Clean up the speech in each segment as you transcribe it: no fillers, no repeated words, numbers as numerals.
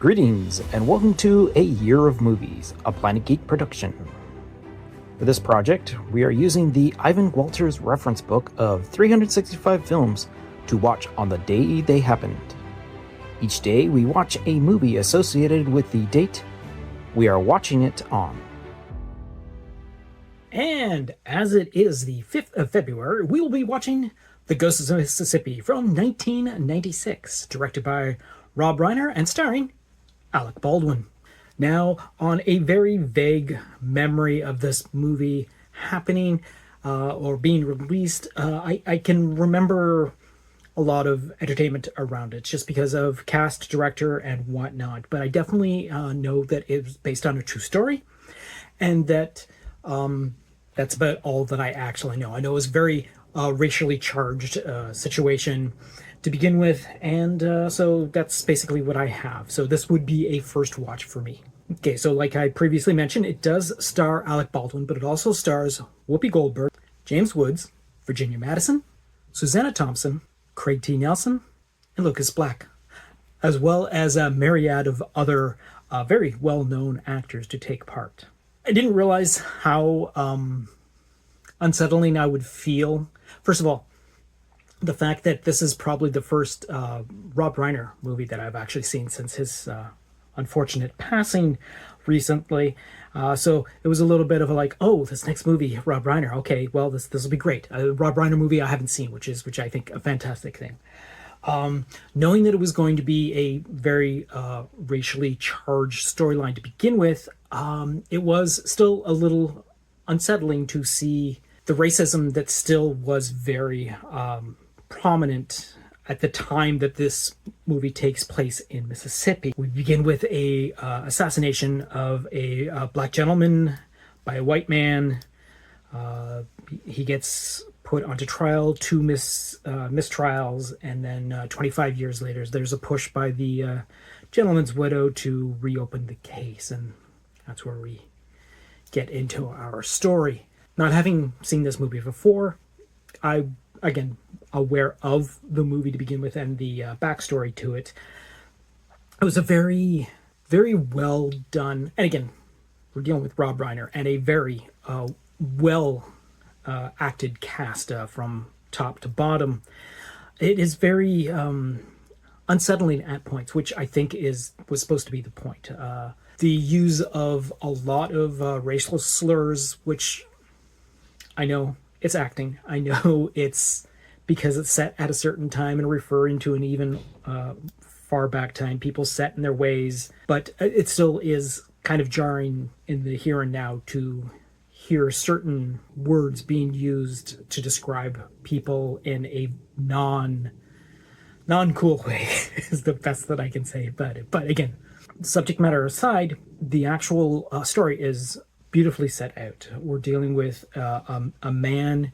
Greetings, and welcome to A Year of Movies, a Planet Geek production. For this project, we are using the Ivan Walters reference book of 365 films to watch on the day they happened. Each day, we watch a movie associated with the date we are watching it on. And as it is the 5th of February, we will be watching The Ghosts of Mississippi from 1996, directed by Rob Reiner and starring Alec Baldwin. Now, on a very vague memory of this movie happening or being released, I can remember a lot of entertainment around it just because of cast, director, and whatnot. But I definitely know that it was based on a true story, and that that's about all that I actually know. I know it was a very racially charged situation to begin with, and so that's basically what I have. So this would be a first watch for me. Okay, so like I previously mentioned, it does star Alec Baldwin, but it also stars Whoopi Goldberg, James Woods, Virginia Madsen, Susanna Thompson, Craig T. Nelson, and Lucas Black, as well as a myriad of other very well-known actors to take part. I didn't realize how unsettling I would feel. First of all, the fact that this is probably the first Rob Reiner movie that I've actually seen since his unfortunate passing recently. So it was a little bit of a like, oh, this next movie, Rob Reiner. Okay, well, this will be great. A Rob Reiner movie I haven't seen, which I think a fantastic thing. Knowing that it was going to be a very racially charged storyline to begin with, it was still a little unsettling to see the racism that still was very prominent at the time that this movie takes place in Mississippi. We begin with a assassination of a black gentleman by a white man. He gets put onto trial, two mistrials, and then 25 years later, there's a push by the gentleman's widow to reopen the case, and that's where we get into our story. Not having seen this movie before, again, aware of the movie to begin with and the backstory to it. It was a very, very well done, and again, we're dealing with Rob Reiner and a very well acted cast from top to bottom. It is very unsettling at points, which I think was supposed to be the point. The use of a lot of racial slurs, which I know it's acting. I know it's because it's set at a certain time and referring to an even far back time, people set in their ways, but it still is kind of jarring in the here and now to hear certain words being used to describe people in a non-cool way is the best that I can say about it. But again, subject matter aside, the actual story is beautifully set out. We're dealing with a man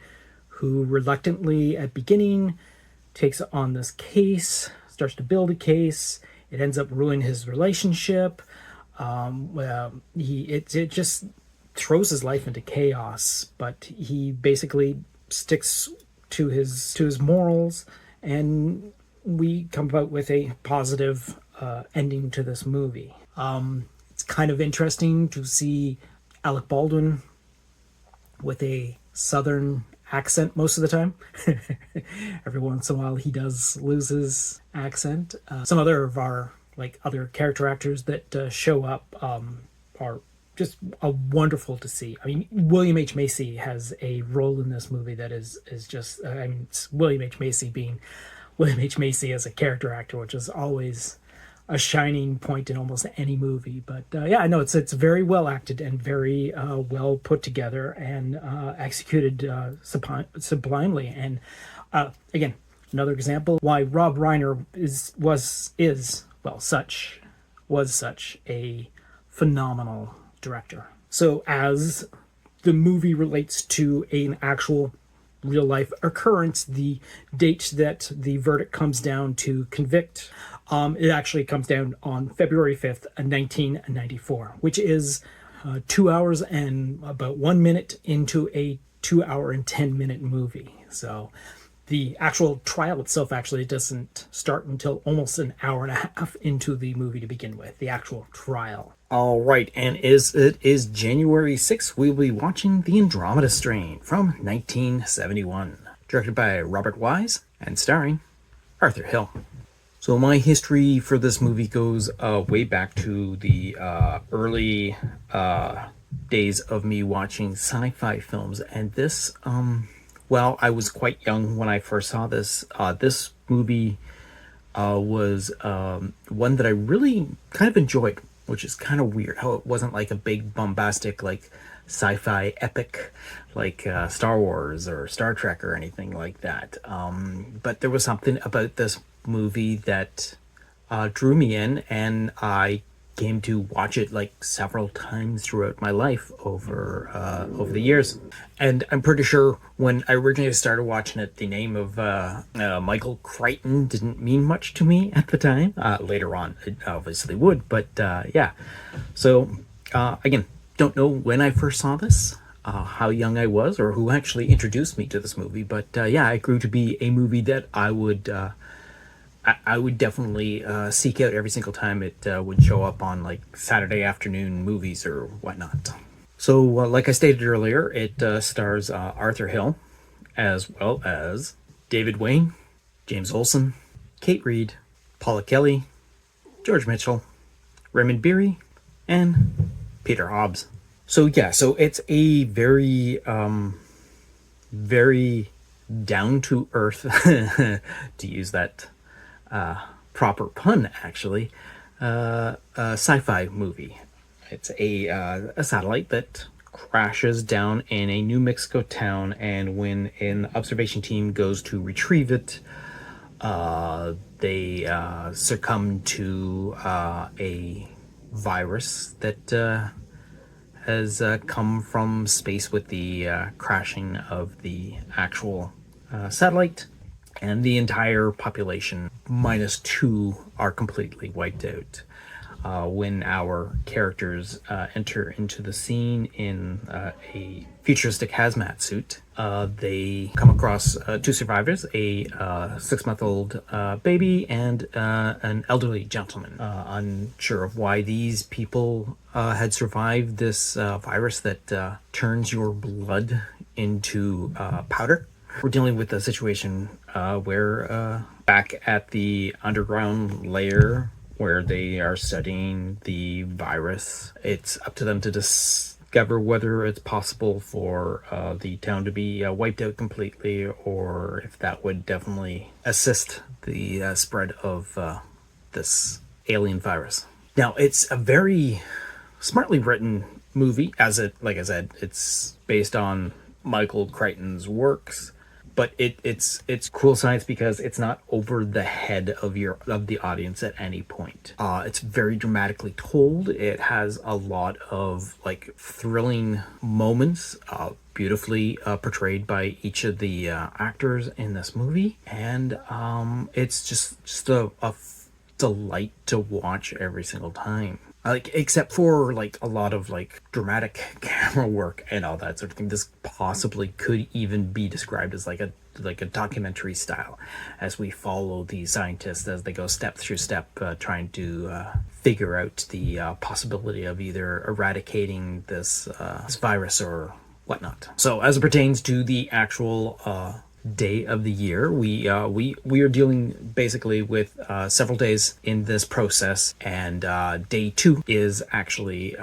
who reluctantly at beginning takes on this case, starts to build a case. It ends up ruining his relationship. It just throws his life into chaos, but he basically sticks to his morals, and we come about with a positive ending to this movie. It's kind of interesting to see Alec Baldwin with a southern accent most of the time. Every once in a while he does lose his accent. Some other of our other character actors that show up are just wonderful to see. I mean, William H. Macy has a role in this movie that is just, I mean, it's William H. Macy being William H. Macy as a character actor, which is always a shining point in almost any movie. But yeah, I know it's very well acted and very well put together and executed sublimely. And again, another example why Rob Reiner was such a phenomenal director. So as the movie relates to an actual real life occurrence, the date that the verdict comes down to convict, it actually comes down on February 5th, 1994, which is 2 hours and about 1 minute into a 2 hour and 10 minute movie. So The actual trial itself actually doesn't start until almost an hour and a half into the movie to begin with, the actual trial. All right, and it is January 6th, we'll be watching The Andromeda Strain from 1971, directed by Robert Wise and starring Arthur Hill. So my history for this movie goes way back to the early days of me watching sci-fi films, and this, well, I was quite young when I first saw this. This movie was one that I really kind of enjoyed, which is kind of weird how it wasn't like a big bombastic like sci-fi epic like Star Wars or Star Trek or anything like that. But there was something about this movie that drew me in, and I came to watch it like several times throughout my life over the years. And I'm pretty sure when I originally started watching it, the name of Michael Crichton didn't mean much to me at the time. Later on, it obviously would, but yeah. So again, don't know when I first saw this, how young I was, or who actually introduced me to this movie, but yeah, it grew to be a movie that I would definitely seek out every single time it would show up on like Saturday afternoon movies or whatnot. So like I stated earlier, it stars Arthur Hill, as well as David Wayne, James Olsen, Kate Reid, Paula Kelly, George Mitchell, Raymond Beery, and Peter Hobbs. So yeah, so it's a very very down to earth to use that proper pun, actually, sci-fi movie. It's a satellite that crashes down in a New Mexico town, and when an observation team goes to retrieve it, they succumb to a virus that has come from space with the crashing of the actual satellite. And the entire population, minus 2, are completely wiped out. When our characters enter into the scene in a futuristic hazmat suit, they come across 2 survivors, a 6-month-old baby and an elderly gentleman. Unsure of why these people had survived this virus that turns your blood into powder. We're dealing with a situation where back at the underground layer where they are studying the virus, it's up to them to discover whether it's possible for the town to be wiped out completely, or if that would definitely assist the spread of this alien virus. Now, it's a very smartly written movie, as it, like I said, it's based on Michael Crichton's works. But it's cool science because it's not over the head of the audience at any point. It's very dramatically told. It has a lot of like thrilling moments, beautifully portrayed by each of the actors in this movie, and it's just a delight to watch every single time. Like, except for like a lot of like dramatic camera work and all that sort of thing, this possibly could even be described as like a documentary style, as we follow these scientists as they go step through step, trying to figure out the possibility of either eradicating this virus or whatnot. So as it pertains to the actual day of the year, we are dealing basically with several days in this process, and day 2 is actually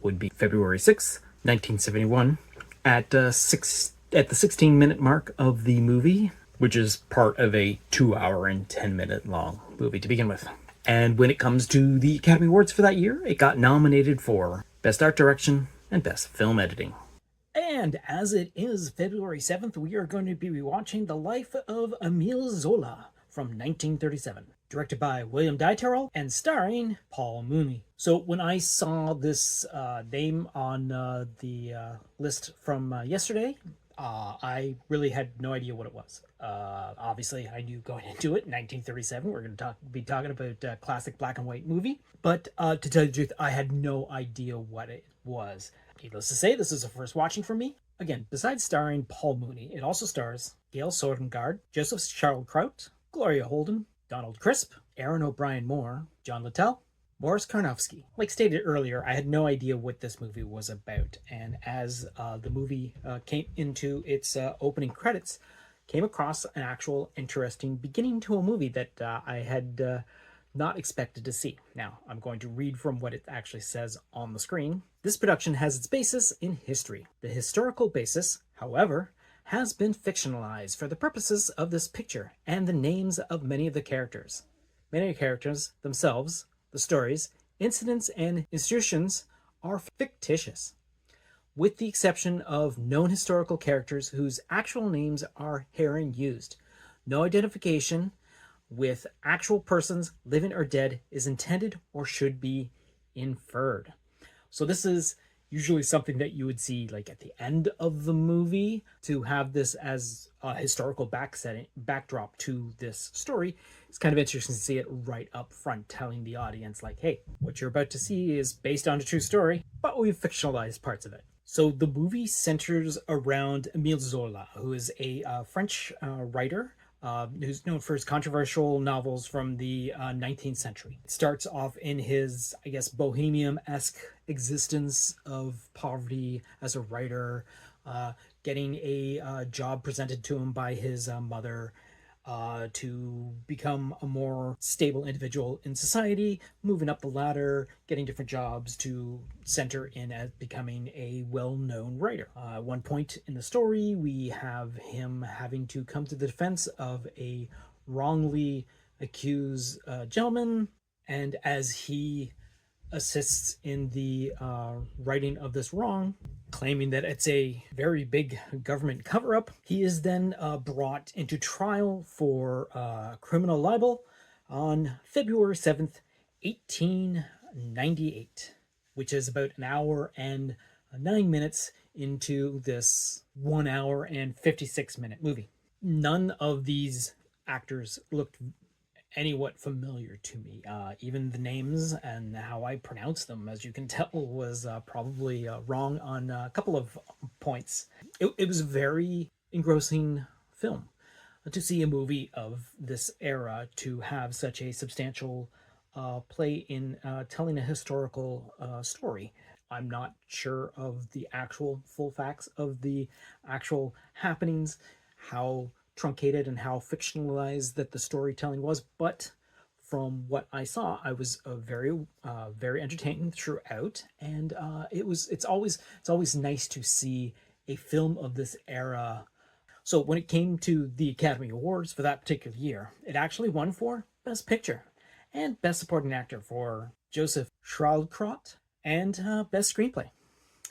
would be February 6th, 1971, at the 16-minute mark of the movie, which is part of a 2-hour and 10-minute long movie to begin with. And when it comes to the Academy Awards for that year, it got nominated for Best Art Direction and Best Film Editing. And as it is February 7th, we are going to be rewatching The Life of Emile Zola from 1937, directed by William Dytarel and starring Paul Mooney. So when I saw this name on the list from yesterday, I really had no idea what it was. Obviously, I knew going into it, 1937, we're going to be talking about a classic black and white movie. But to tell you the truth, I had no idea what it was. Needless to say, this is a first watching for me. Again, besides starring Paul Mooney, it also stars Gail Sordengard, Joseph Charles-Kraut, Gloria Holden, Donald Crisp, Aaron O'Brien Moore, John Littell, Morris Karnofsky. Like stated earlier, I had no idea what this movie was about, and as the movie came into its opening credits, came across an actual interesting beginning to a movie that I had not expected to see. Now, I'm going to read from what it actually says on the screen. This production has its basis in history. The historical basis, however, has been fictionalized for the purposes of this picture and the names of many of the characters. Many characters themselves, the stories, incidents, and institutions are fictitious, with the exception of known historical characters whose actual names are herein used. No identification with actual persons, living or dead, is intended or should be inferred. So this is usually something that you would see like at the end of the movie. To have this as a historical backdrop to this story, it's kind of interesting to see it right up front, telling the audience like, hey, what you're about to see is based on a true story, but we've fictionalized parts of it. So the movie centers around Emile Zola, who is a French writer who's known for his controversial novels from the 19th century. It starts off in his, I guess, bohemian-esque existence of poverty as a writer, getting a job presented to him by his mother, to become a more stable individual in society, moving up the ladder, getting different jobs to center in as becoming a well-known writer. At one point in the story, we have him having to come to the defense of a wrongly accused gentleman, and as he assists in the righting of this wrong, claiming that it's a very big government cover-up, he is then brought into trial for criminal libel on February 7th, 1898, which is about an hour and 9 minutes into this 1 hour and 56-minute movie. None of these actors looked anywhat familiar to me. Even the names and how I pronounce them, as you can tell, was probably wrong on a couple of points. It was a very engrossing film to see a movie of this era, to have such a substantial play in telling a historical story. I'm not sure of the actual full facts of the actual happenings, how truncated and how fictionalized that the storytelling was, but from what I saw, I was very entertained throughout, and it's always nice to see a film of this era. So when it came to the Academy Awards for that particular year, it actually won for Best Picture and Best Supporting Actor for Joseph Charles-Kraut, and Best Screenplay.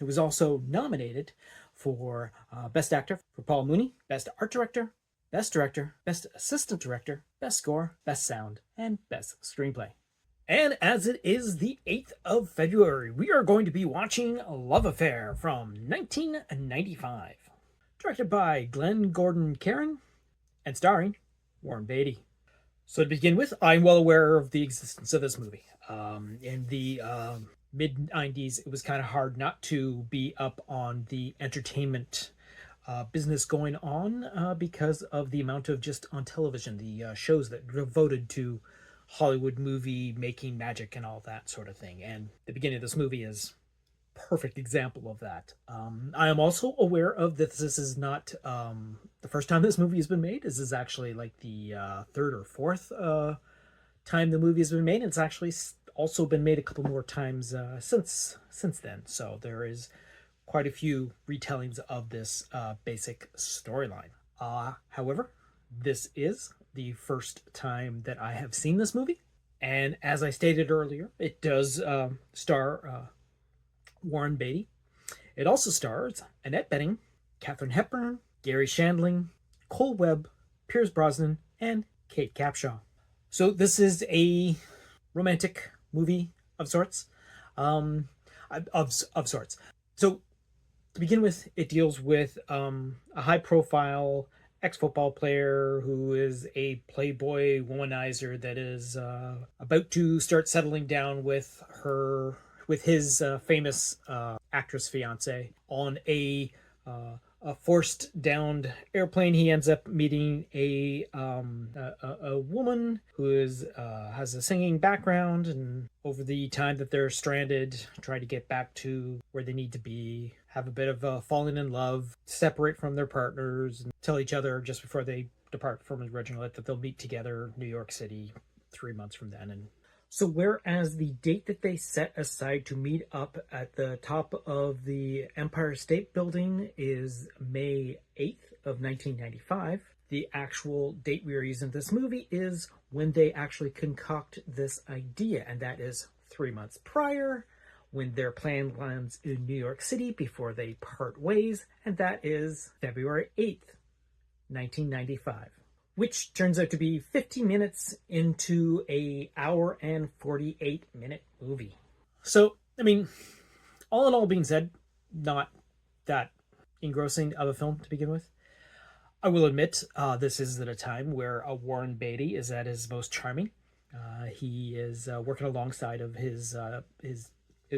It was also nominated for Best Actor for Paul Mooney, Best Art Director, Best Director, Best Assistant Director, Best Score, Best Sound, and Best Screenplay. And as it is the 8th of February, we are going to be watching Love Affair from 1995. Directed by Glenn Gordon Caron and starring Warren Beatty. So to begin with, I'm well aware of the existence of this movie. In the mid-90s, it was kind of hard not to be up on the entertainment business going on because of the amount of just on television, the shows that devoted to Hollywood movie making magic and all that sort of thing. And the beginning of this movie is a perfect example of that. I am also aware of that this is not the first time this movie has been made. This is actually like the third or fourth time the movie has been made. It's actually also been made a couple more times since then. So there is quite a few retellings of this basic storyline. However, this is the first time that I have seen this movie, and as I stated earlier, it does star Warren Beatty. It also stars Annette Bening, Katharine Hepburn, Gary Shandling, Cole Webb, Pierce Brosnan, and Kate Capshaw. So this is a romantic movie of sorts. Of sorts. So to begin with, it deals with a high-profile ex-football player who is a playboy womanizer that is about to start settling down with his famous actress fiance on a a forced downed airplane, he ends up meeting a woman who is has a singing background, and over the time that they're stranded, try to get back to where they need to be, have a bit of falling in love, separate from their partners, and tell each other just before they depart from the original that they'll meet together in New York City 3 months from then. And so whereas the date that they set aside to meet up at the top of the Empire State Building is May 8th of 1995, the actual date we are using in this movie is when they actually concoct this idea, and that is 3 months prior, when their plan lands in New York City before they part ways, and that is February 8th, 1995. Which turns out to be 50 minutes into a hour and 48-minute movie. So, I mean, all in all being said, not that engrossing of a film to begin with. I will admit, this is at a time where Warren Beatty is at his most charming. He is working alongside of his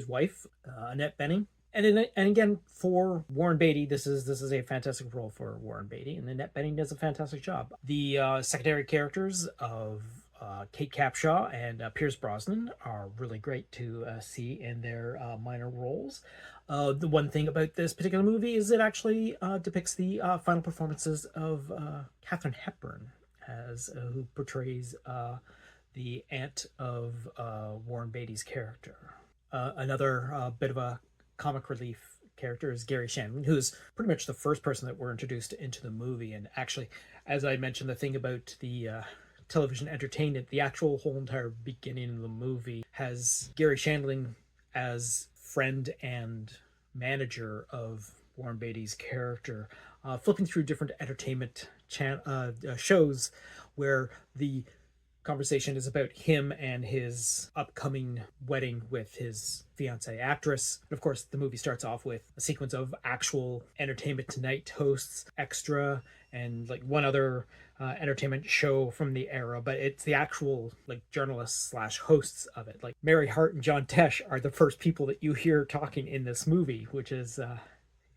wife, Annette Bening. And again, for Warren Beatty, this is a fantastic role for Warren Beatty, and Annette Bening does a fantastic job. The secondary characters of Kate Capshaw and Pierce Brosnan are really great to see in their minor roles. The one thing about this particular movie is it actually depicts the final performances of Katharine Hepburn, as who portrays the aunt of Warren Beatty's character. Another bit of a comic relief character is Gary Shandling, who's pretty much the first person that we're introduced into the movie. And actually, as I mentioned, the thing about the television entertainment, the actual whole entire beginning of the movie has Gary Shandling as friend and manager of Warren Beatty's character, flipping through different entertainment shows where the conversation is about him and his upcoming wedding with his fiancée actress. And of course, the movie starts off with a sequence of actual Entertainment Tonight hosts, Extra, and like one other entertainment show from the era, but it's the actual like journalists slash hosts of it. Like Mary Hart and John Tesh are the first people that you hear talking in this movie, which is,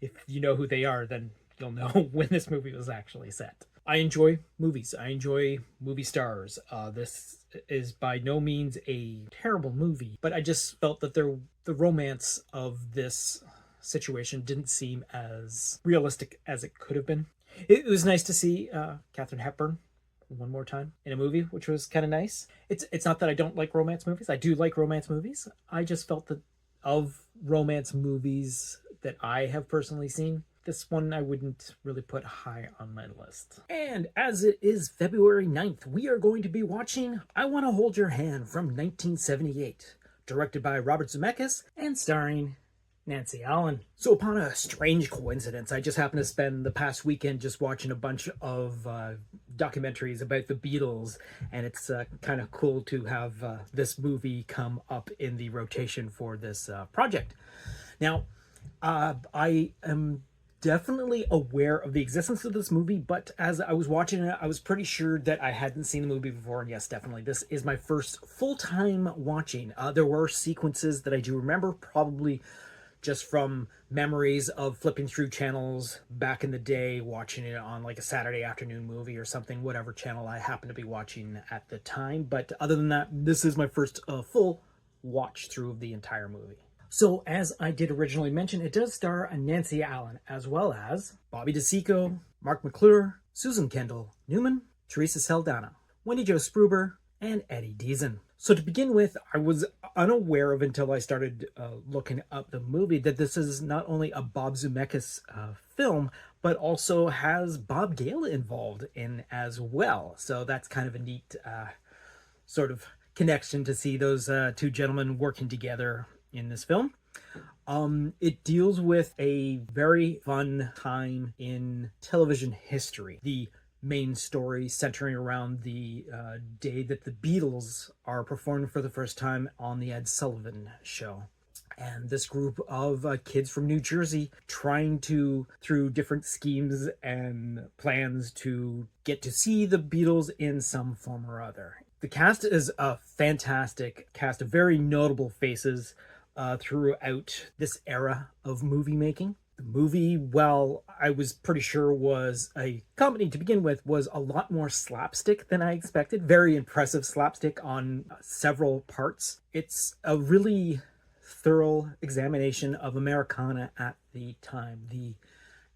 if you know who they are, then you'll know when this movie was actually set. I enjoy movies. I enjoy movie stars. This is by no means a terrible movie, but I just felt that the romance of this situation didn't seem as realistic as it could have been. It was nice to see Katharine Hepburn one more time in a movie, which was kind of nice. It's not that I don't like romance movies. I do like romance movies. I just felt that of romance movies that I have personally seen, this one I wouldn't really put high on my list. And as it is February 9th, we are going to be watching I Want to Hold Your Hand from 1978, directed by Robert Zemeckis and starring Nancy Allen. So upon a strange coincidence, I just happened to spend the past weekend just watching a bunch of documentaries about the Beatles, and it's kind of cool to have this movie come up in the rotation for this project. Now, I am definitely aware of the existence of this movie, but as I was watching it, I was pretty sure that I hadn't seen the movie before, and yes, definitely, this is my first full-time watching. There were sequences that I do remember, probably just from memories of flipping through channels back in the day, watching it on like a Saturday afternoon movie or something, whatever channel I happened to be watching at the time. But other than that, this is my first full watch through of the entire movie. So, as I did originally mention, it does star Nancy Allen, as well as Bobby DeSico, Mark McClure, Susan Kendall Newman, Teresa Saldana, Wendy Jo Spruber, and Eddie Deason. So to begin with, I was unaware of until I started looking up the movie that this is not only a Bob Zemeckis film, but also has Bob Gale involved in as well. So that's kind of a neat sort of connection to see those two gentlemen working together in this film. It deals with a very fun time in television history. The main story centering around the day that the Beatles are performing for the first time on the Ed Sullivan Show. And this group of kids from New Jersey trying to, through different schemes and plans, to get to see the Beatles in some form or other. The cast is a fantastic cast of very notable faces throughout this era of movie making. The movie, well, I was pretty sure was a comedy to begin with, was a lot more slapstick than I expected. Very impressive slapstick on several parts. It's a really thorough examination of Americana at the time. The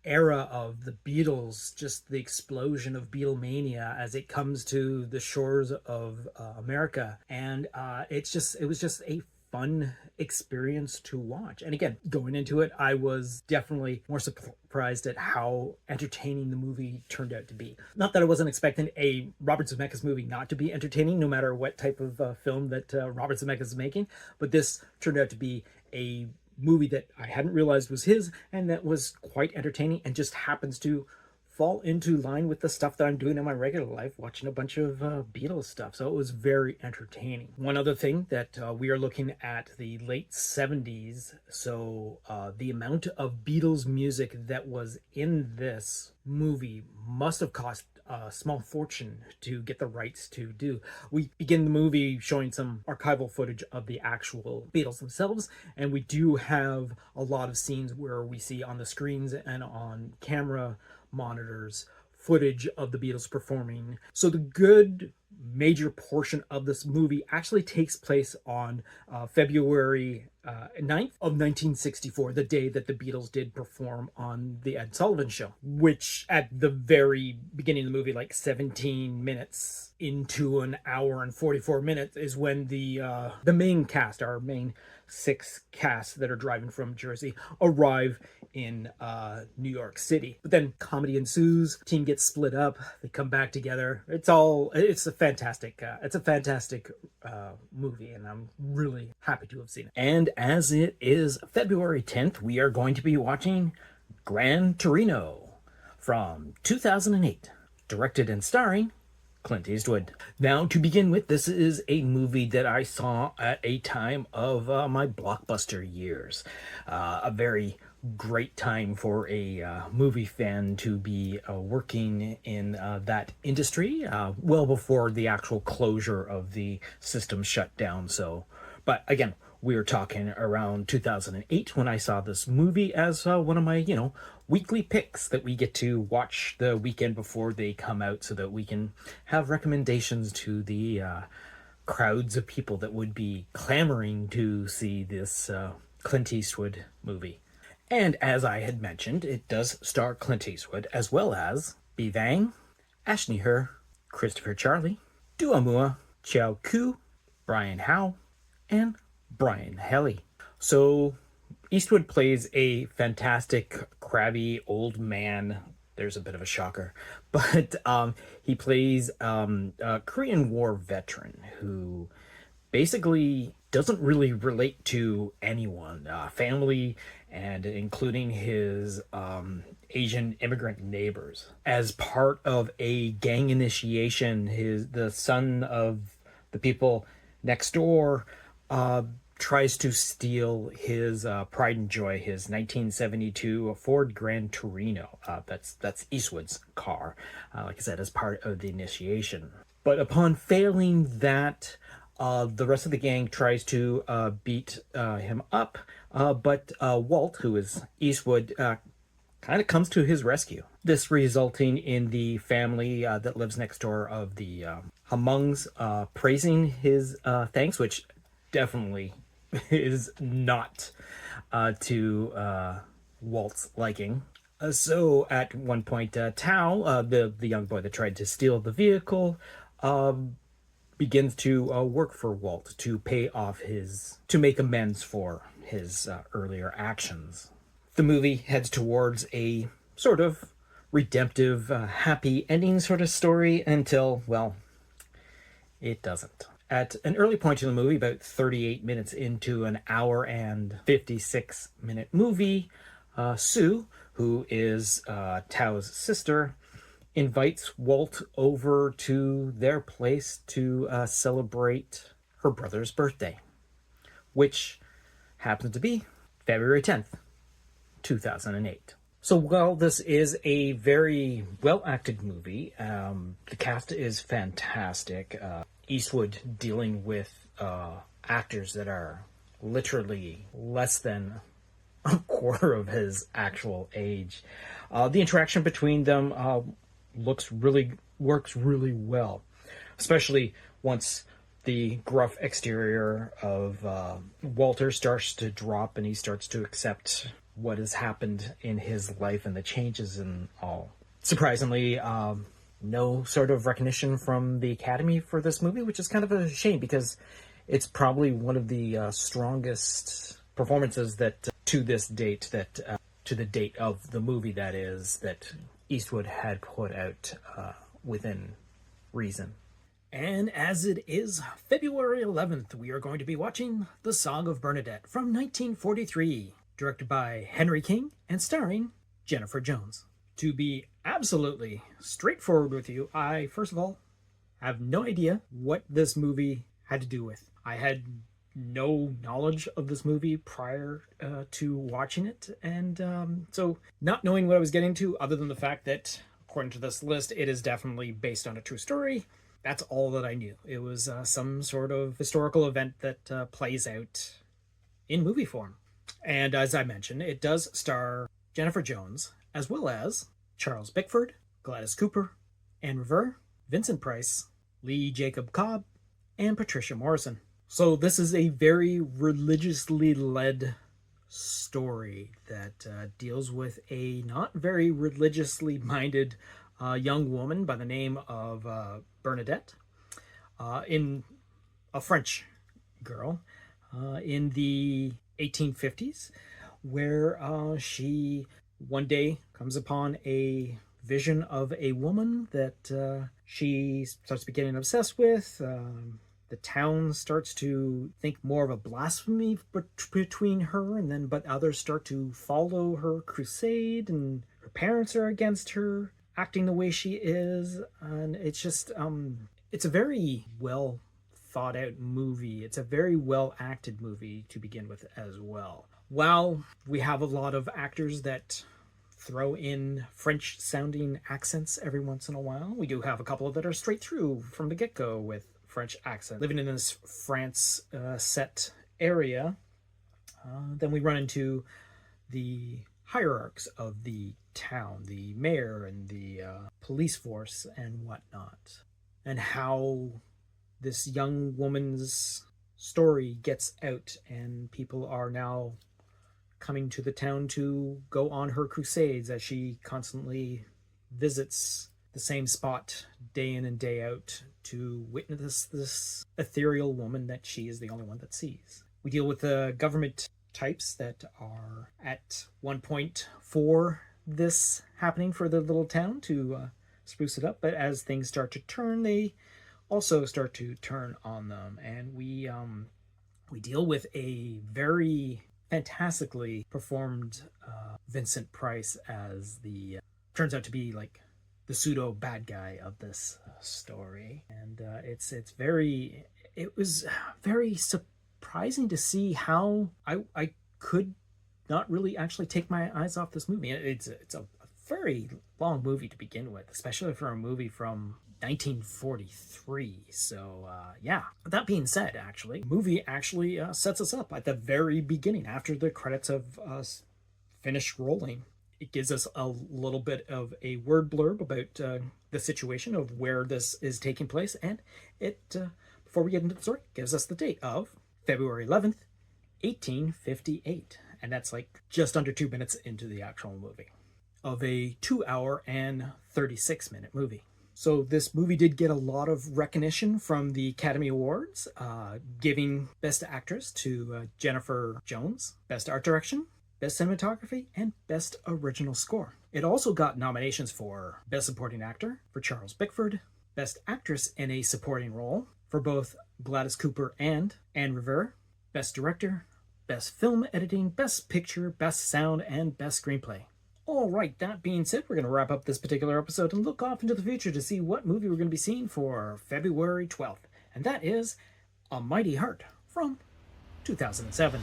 era of the Beatles, just the explosion of Beatlemania as it comes to the shores of America, and it was just a fun experience to watch. And again, going into it, I was definitely more surprised at how entertaining the movie turned out to be. Not that I wasn't expecting a Robert Zemeckis movie not to be entertaining, no matter what type of film that Robert Zemeckis is making, but this turned out to be a movie that I hadn't realized was his, and that was quite entertaining and just happens to fall into line with the stuff that I'm doing in my regular life, watching a bunch of Beatles stuff. So it was very entertaining. One other thing that we are looking at the late 70s, so the amount of Beatles music that was in this movie must have cost a small fortune to get the rights to do. We begin the movie showing some archival footage of the actual Beatles themselves, and we do have a lot of scenes where we see on the screens and on camera monitors footage of the Beatles performing. So the good major portion of this movie actually takes place on February 9th of 1964, the day that the Beatles did perform on the Ed Sullivan Show, which at the very beginning of the movie, like 17 minutes into an hour and 44 minutes, is when the main cast, our main 6 casts that are driving from Jersey, arrive in New York City. But then comedy ensues, team gets split up, they come back together. It's a fantastic movie, and I'm really happy to have seen it. And as it is February 10th, we are going to be watching Gran Torino from 2008, directed and starring Clint Eastwood. Now, to begin with, this is a movie that I saw at a time of my blockbuster years. A very great time for a movie fan to be working in that industry, well before the actual closure of the system shut down. So, but again, we were talking around 2008 when I saw this movie as one of my, weekly picks that we get to watch the weekend before they come out, so that we can have recommendations to the crowds of people that would be clamoring to see this Clint Eastwood movie. And as I had mentioned, it does star Clint Eastwood, as well as Bee Vang, Ashley Her, Christopher Charlie, Duamua, Chiao Ku, Brian Howe, and Brian Helly. So Eastwood plays a fantastic, crabby old man. There's a bit of a shocker, but he plays a Korean War veteran who basically doesn't really relate to anyone, family, and including his Asian immigrant neighbors. As part of a gang initiation, the son of the people next door tries to steal his pride and joy, his 1972 Ford Gran Torino. That's Eastwood's car, like I said, as part of the initiation. But upon failing that, the rest of the gang tries to beat him up, but Walt, who is Eastwood, kind of comes to his rescue. This resulting in the family that lives next door of the Humungs praising his thanks, which definitely is not to Walt's liking. So at one point, Tao, the young boy that tried to steal the vehicle, begins to work for Walt to pay off to make amends for his earlier actions. The movie heads towards a sort of redemptive, happy ending sort of story until, well, it doesn't. At an early point in the movie, about 38 minutes into an hour and 56-minute movie, Sue, who is Tao's sister, invites Walt over to their place to celebrate her brother's birthday, which happens to be February 10th, 2008. So while this is a very well-acted movie, the cast is fantastic. Eastwood dealing with actors that are literally less than a quarter of his actual age. The interaction between them works really well, especially once the gruff exterior of Walter starts to drop and he starts to accept what has happened in his life and the changes and all. Surprisingly, no sort of recognition from the Academy for this movie, which is kind of a shame because it's probably one of the strongest performances that to this date, to the date of the movie, that is, that Eastwood had put out within reason. And as it is February 11th, we are going to be watching The Song of Bernadette from 1943, directed by Henry King and starring Jennifer Jones. To be absolutely straightforward with you, I, first of all, have no idea what this movie had to do with. I had no knowledge of this movie prior to watching it, and so not knowing what I was getting to, other than the fact that, according to this list, it is definitely based on a true story, that's all that I knew. It was some sort of historical event that plays out in movie form. And as I mentioned, it does star Jennifer Jones, as well as Charles Bickford, Gladys Cooper, Anne Revere, Vincent Price, Lee Jacob Cobb, and Patricia Morrison. So this is a very religiously led story that deals with a not very religiously minded young woman by the name of Bernadette, in a French girl in the 1850s, where she one day comes upon a vision of a woman that she starts to be getting obsessed with. The town starts to think more of a blasphemy between her and then, but others start to follow her crusade, and her parents are against her acting the way she is, and it's just it's a very well thought out movie. It's a very well acted movie to begin with as well. While we have a lot of actors that throw in French sounding accents every once in a while, we do have a couple that are straight through from the get-go with French accent, living in this France set area. Then we run into the hierarchs of the town, the mayor and the police force and whatnot, and how this young woman's story gets out, and people are now coming to the town to go on her crusades as she constantly visits the same spot day in and day out to witness this ethereal woman that she is the only one that sees. We deal with the government types that are at one point for this happening for the little town to spruce it up, but as things start to turn, they also start to turn on them, and we deal with a very fantastically performed Vincent Price as the turns out to be like the pseudo bad guy of this story, and it was very surprising to see how I could not really actually take my eyes off this movie. It's a very long movie to begin with, especially for a movie from 1943. So yeah, that being said, actually, movie actually sets us up at the very beginning after the credits have finished rolling. It gives us a little bit of a word blurb about the situation of where this is taking place, and it before we get into the story, gives us the date of February 11th, 1858, and that's like just under 2 minutes into the actual movie of a 2 hour and 36-minute movie. So this movie did get a lot of recognition from the Academy Awards, giving Best Actress to Jennifer Jones, Best Art Direction, Best Cinematography, and Best Original Score. It also got nominations for Best Supporting Actor for Charles Bickford, Best Actress in a Supporting Role for both Gladys Cooper and Anne Revere, Best Director, Best Film Editing, Best Picture, Best Sound, and Best Screenplay. Alright, that being said, we're going to wrap up this particular episode and look off into the future to see what movie we're going to be seeing for February 12th. And that is A Mighty Heart from 2007.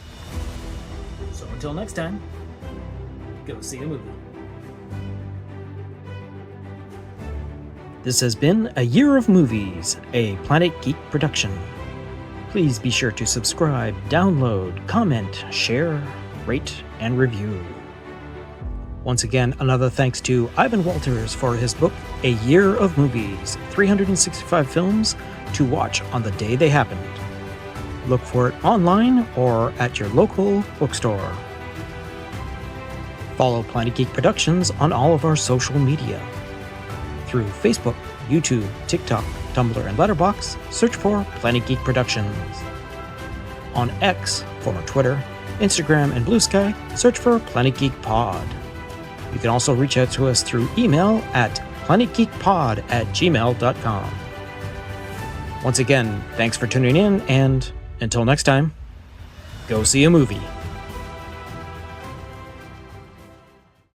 So until next time, go see the movie. This has been A Year of Movies, a Planet Geek production. Please be sure to subscribe, download, comment, share, rate, and review. Once again, another thanks to Ivan Walters for his book, A Year of Movies, 365 Films to Watch on the Day They Happened. Look for it online or at your local bookstore. Follow Planet Geek Productions on all of our social media. Through Facebook, YouTube, TikTok, Tumblr, and Letterboxd, search for Planet Geek Productions. On X, former Twitter, Instagram, and Blue Sky, search for Planet Geek Pod. You can also reach out to us through email at planetgeekpod@gmail.com. Once again, thanks for tuning in, and until next time, go see a movie.